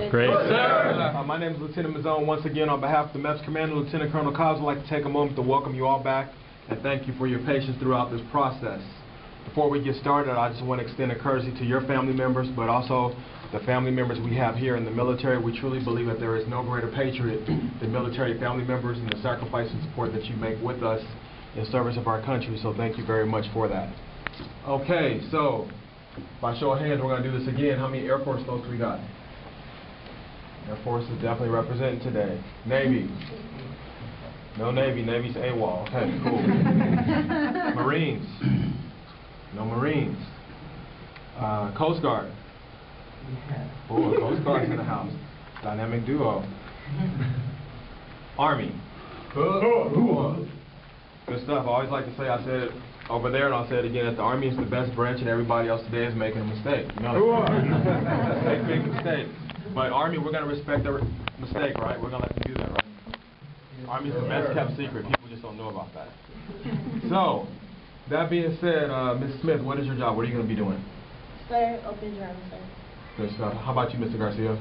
Great. Sir. My name is Lieutenant Mazzone. Once again, on behalf of the MEPS Commander, Lieutenant Colonel Cobbs, would like to take a moment to welcome you all back and thank you for your patience throughout this process. Before we get started, I just want to extend a courtesy to your family members, but also the family members we have here in the military. We truly believe that there is no greater patriot than military family members and the sacrifice and support that you make with us in service of our country, so thank you very much for that. Okay, so by show of hands, we're going to do this again. How many Air Force folks we got? Air Force is definitely representing today. Navy. No Navy. Navy's AWOL. Okay, cool. Marines. No Marines. Coast Guard. Oh, Coast Guard's in the house. Dynamic duo. Army. Good stuff. I always like to say, I said it over there and I'll say it again, that the Army is the best branch and everybody else today is making a mistake. You know? They make mistakes. But Army, we're going to respect their mistake, right? We're going to let them do that, right? Army's the best kept secret. People just don't know about that. So, that being said, Ms. Smith, what is your job? What are you going to be doing? Sir, open journal, sir. Good stuff. How about you, Mr. Garcia?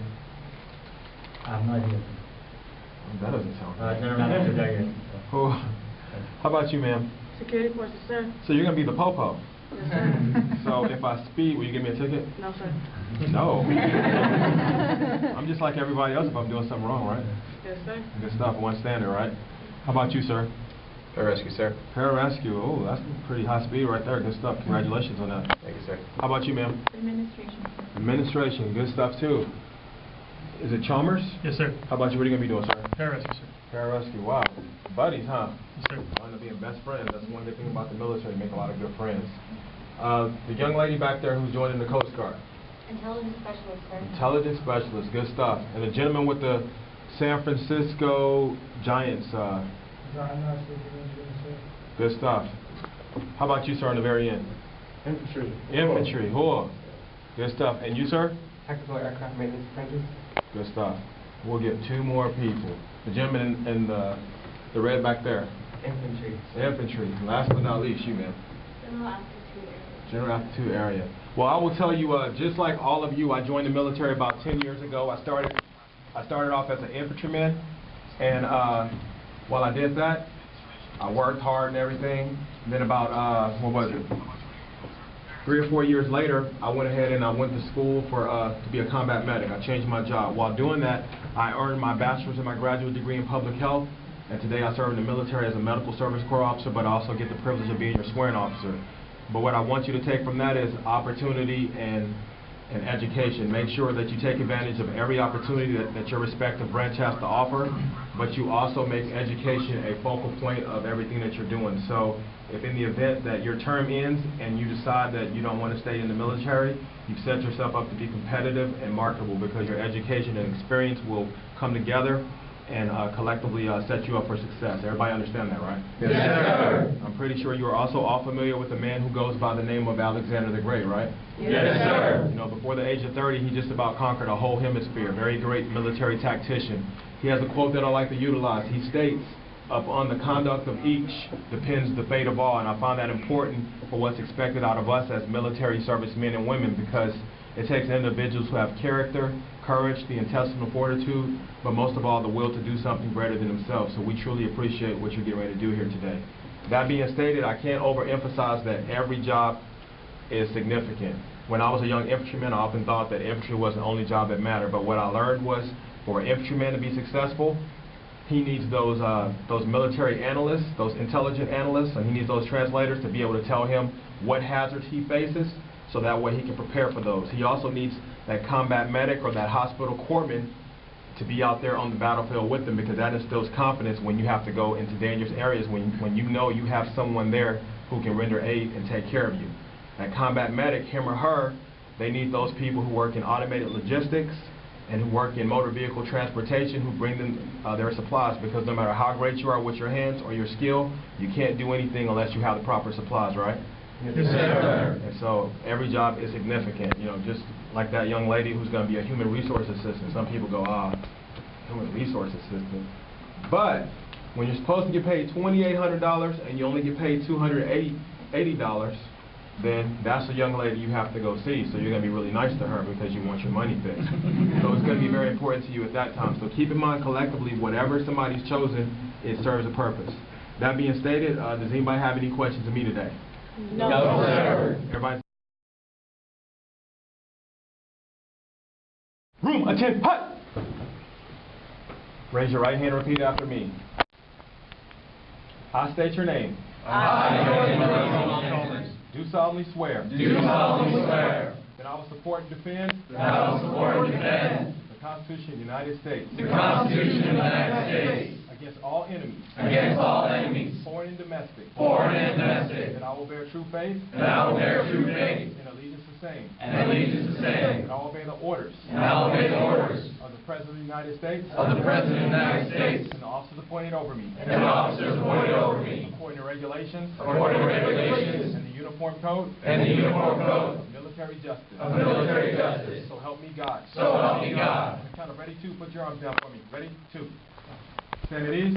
I have no idea. That doesn't sound I good. never met Mr. Duggan. Oh. How about you, ma'am? Security forces, sir. So you're going to be the popo. Yes, sir. So if I speed, will you give me a ticket? No, sir. No. I'm just like everybody else if I'm doing something wrong, right? Yes, sir. Good stuff. One standard, right? How about you, sir? Pararescue, sir. Pararescue. Oh, that's pretty high speed right there. Good stuff. Congratulations on that. Thank you, sir. How about you, ma'am? Administration, sir. Administration. Good stuff, too. Is it Chalmers? Yes, sir. How about you? What are you going to be doing, sir? Pararescue, sir. Pararescue. Wow. Buddies, huh? Yes, sir. Wind up being best friends. That's one good thing about the military. You make a lot of good friends. The young lady back there who's joining the Coast Guard. Intelligence specialist, sir. Intelligence specialist. Good stuff. And the gentleman with the San Francisco Giants. Good stuff. How about you, sir, in the very end? Infantry. Infantry. Cool. Good stuff. And you, sir? Tactical aircraft maintenance apprentice. Good stuff. We'll get two more people. The gentleman in the red back there. Infantry. Infantry. Last but not least, you, ma'am. General aptitude area. General aptitude area. Well, I will tell you, just like all of you, I joined the military about 10 years ago. I started off as an infantryman, and while I did that, I worked hard and everything. And then about, 3 or 4 years later, I went ahead and I went to school for to be a combat medic. I changed my job. While doing that, I earned my bachelor's and my graduate degree in public health. And today I serve in the military as a medical service corps officer, but I also get the privilege of being your swearing officer. But what I want you to take from that is opportunity and education. Make sure that you take advantage of every opportunity that your respective branch has to offer, but you also make education a focal point of everything that you're doing. So if in the event that your term ends and you decide that you don't want to stay in the military, you've set yourself up to be competitive and marketable, because your education and experience will come together and collectively set you up for success. Everybody understand that, right? Yes, sir. I'm pretty sure you are also all familiar with a man who goes by the name of Alexander the Great, right? Yes, sir. You know, before the age of 30, he just about conquered a whole hemisphere. Very great military tactician. He has a quote that I like to utilize. He states, "Upon the conduct of each depends the fate of all." And I find that important for what's expected out of us as military servicemen and women, because it takes individuals who have character, courage, the intestinal fortitude, but most of all, the will to do something greater than themselves. So we truly appreciate what you're getting ready to do here today. That being stated, I can't overemphasize that every job is significant. When I was a young infantryman, I often thought that infantry was the only job that mattered. But what I learned was, for an infantryman to be successful, he needs those military analysts, those intelligent analysts, and he needs those translators to be able to tell him what hazards he faces, so that way he can prepare for those. He also needs that combat medic or that hospital corpsman to be out there on the battlefield with them, because that instills confidence when you have to go into dangerous areas, when you know you have someone there who can render aid and take care of you. That combat medic, him or her, they need those people who work in automated logistics and who work in motor vehicle transportation, who bring them their supplies, because no matter how great you are with your hands or your skill, you can't do anything unless you have the proper supplies, right? Yes, sir. And so every job is significant. You know, just like that young lady who's going to be a human resource assistant. Some people go, human resource assistant. But when you're supposed to get paid $2,800 and you only get paid $280, then that's a young lady you have to go see. So you're going to be really nice to her because you want your money fixed. So it's going to be very important to you at that time. So keep in mind collectively, whatever somebody's chosen, it serves a purpose. That being stated, does anybody have any questions of me today? No, sir. Everybody. Room, attend, hut! Raise your right hand and repeat after me. I state your name. I, Do solemnly swear do solemnly swear that I will support and defend that I will support and defend the Constitution of the United States the Constitution of the United States against all enemies, against all enemies, foreign and domestic, foreign and domestic, that I will bear true faith and I will bear true faith and allegiance the same, and allegiance the same, that I will obey the orders and I will obey the orders of the President of the United States of the President of the United States and the officers appointed over me, and the officers appointed over me, according to regulations according to regulations and the Uniform Code and the Uniform Code of Military Justice. of military justice. So help me God. So help me God. Kind of ready to put your arms down for me. Ready? Two. Stand at ease.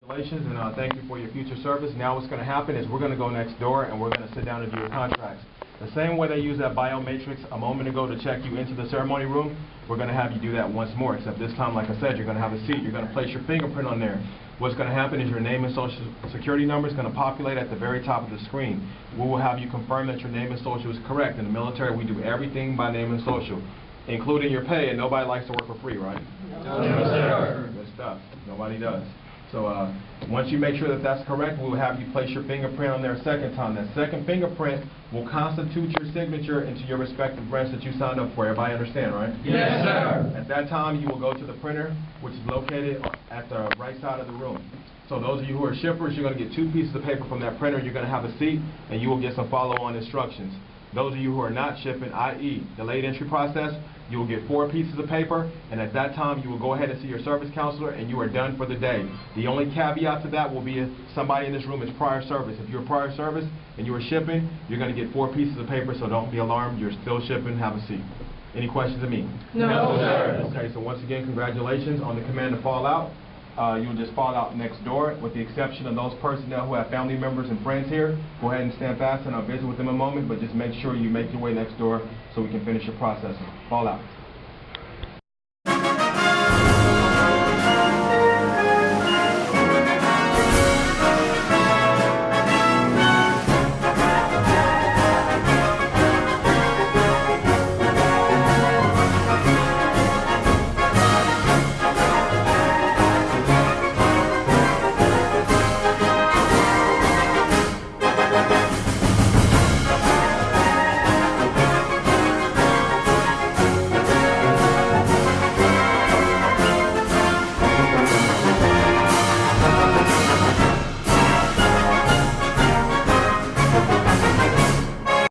Congratulations and thank you for your future service. Now what's going to happen is we're going to go next door and we're going to sit down and do your contracts. The same way they used that biomatrix a moment ago to check you into the ceremony room, we're going to have you do that once more, except this time, like I said, you're going to have a seat. You're going to place your fingerprint on there. What's going to happen is your name and social security number is going to populate at the very top of the screen. We will have you confirm that your name and social is correct. In the military, we do everything by name and social, including your pay, and nobody likes to work for free, right? No, sir. Good stuff. Nobody does. So once you make sure that that's correct, we'll have you place your fingerprint on there a second time. That second fingerprint will constitute your signature into your respective branch that you signed up for. Everybody understand, right? Yes, sir. At that time, you will go to the printer, which is located at the right side of the room. So those of you who are shippers, you're going to get 2 pieces of paper from that printer. You're going to have a seat, and you will get some follow-on instructions. Those of you who are not shipping, i.e. delayed entry process, you will get 4 pieces of paper, and at that time you will go ahead and see your service counselor, and you are done for the day. The only caveat to that will be if somebody in this room is prior service. If you're prior service and you are shipping, you're going to get 4 pieces of paper, so don't be alarmed. You're still shipping. Have a seat. Any questions of me? No, sir. Okay, so once again, congratulations on the command to fall out. You'll just fall out next door, with the exception of those personnel who have family members and friends here. Go ahead and stand fast, and I'll visit with them in a moment, but just make sure you make your way next door so we can finish your processing. Fall out.